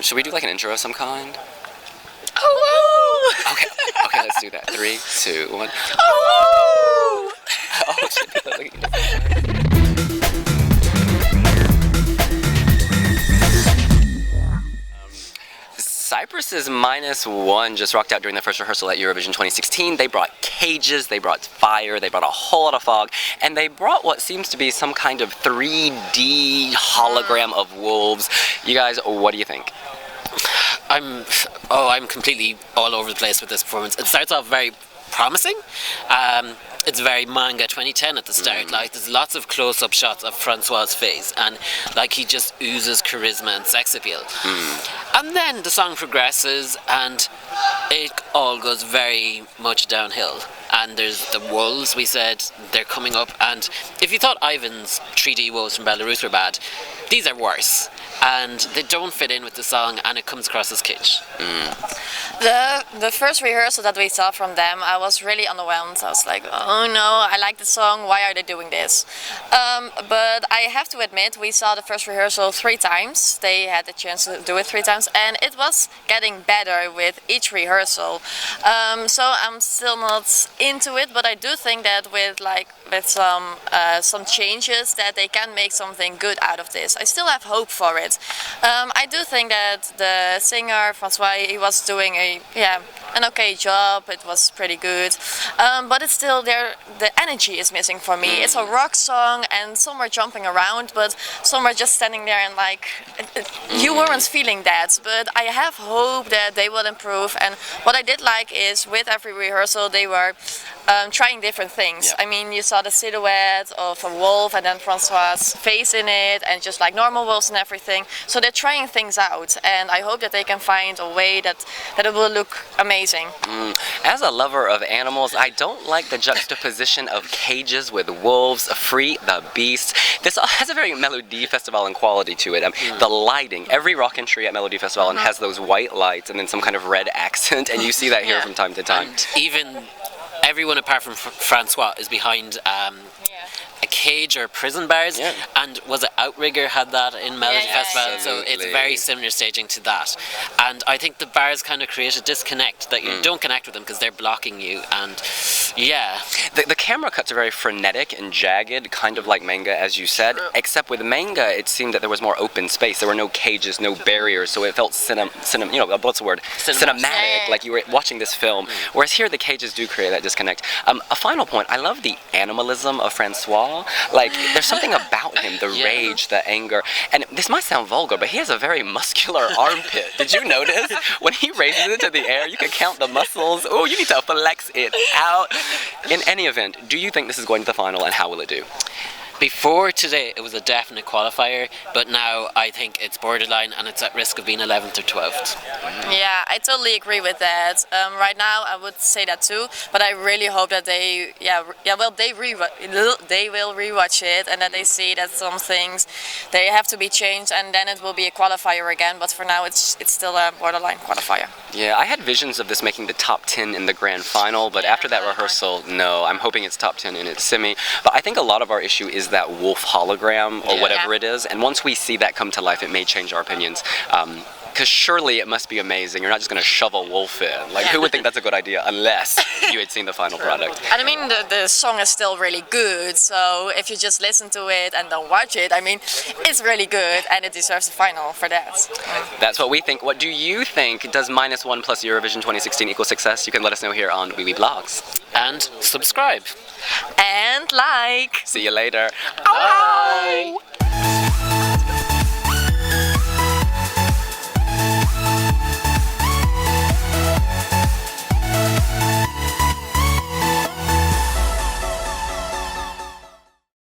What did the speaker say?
Should we do like an intro of some kind? Oh! Okay, let's do that. 3, 2, 1. Oh! Oh, shit. Cyprus's -1 just rocked out during the first rehearsal at Eurovision 2016. They brought cages, they brought fire, they brought a whole lot of fog, and they brought what seems to be some kind of 3D hologram of wolves. You guys, what do you think? I'm completely all over the place with this performance. It starts off very promising. It's very manga 2010 at the start. Like, there's lots of close-up shots of Francois's face, and like he just oozes charisma and sex appeal. And then the song progresses, and it all goes very much downhill. And there's the wolves, we said, they're coming up, and if you thought Ivan's 3D wolves from Belarus were bad, these are worse. And they don't fit in with the song, and it comes across as kitsch. The first rehearsal that we saw from them, I was really underwhelmed. I was like, oh no, I like the song, why are they doing this? But I have to admit, we saw the first rehearsal 3 times. They had the chance to do it 3 times, and it was getting better with each rehearsal. So I'm still not into it, but I do think that with some changes that they can make something good out of this. I still have hope for it. I do think that the singer Francois, he was doing an okay job. It was pretty good, but it's still there. The energy is missing for me. It's a rock song, and some are jumping around, but some are just standing there and like you weren't feeling that. But I have hope that they will improve. And what I did like is with every rehearsal they were trying different things. Yeah. I mean, you saw the silhouette of a wolf and then Francois' face in it, and just like normal wolves and everything. So they're trying things out, and I hope that they can find a way that it will look amazing. As a lover of animals, I don't like the juxtaposition of cages with wolves. Free the beast. This has a very Melody Festival quality to it. The lighting, every rock entry at Melody Festival has those white lights and then some kind of red accent, and you see that here from time to time. And even everyone apart from Francois is behind a cage or prison bars, and was it Outrigger had that in Melody Festival, so it's very similar staging to that. And I think the bars kind of create a disconnect that you don't connect with them because they're blocking you, and the camera cuts are very frenetic and jagged, kind of like manga, as you said, except with manga it seemed that there was more open space. There were no cages, no barriers, so it felt cinematic, like you were watching this film, whereas here the cages do create that disconnect. A final point, I love the animalism of Francois. Like, there's something about him, the rage, the anger, and this might sound vulgar, but he has a very muscular armpit. Did you notice? When he raises it to the air, you can count the muscles. Oh, you need to flex it out. In any event, do you think this is going to the final, and how will it do? Before today, it was a definite qualifier, but now I think it's borderline and it's at risk of being 11th or 12th. Yeah, I totally agree with that. Right now, I would say that too, but I really hope that they will rewatch it, and that they see that some things they have to be changed, and then it will be a qualifier again. But for now, it's still a borderline qualifier. Yeah, I had visions of this making the top 10 in the grand final, but after that rehearsal, no. I'm hoping it's top 10 in its semi. But I think a lot of our issue is that wolf hologram or whatever it is, and once we see that come to life, it may change our opinions. Because surely it must be amazing. You're not just going to shove a wolf in. Like, who would think that's a good idea unless you had seen the final product? And I mean, the song is still really good, so if you just listen to it and don't watch it, I mean, it's really good, and it deserves the final for that. That's what we think. What do you think? Does -1 plus Eurovision 2016 equal success? You can let us know here on wiwibloggs. And subscribe. And like. See you later. Bye.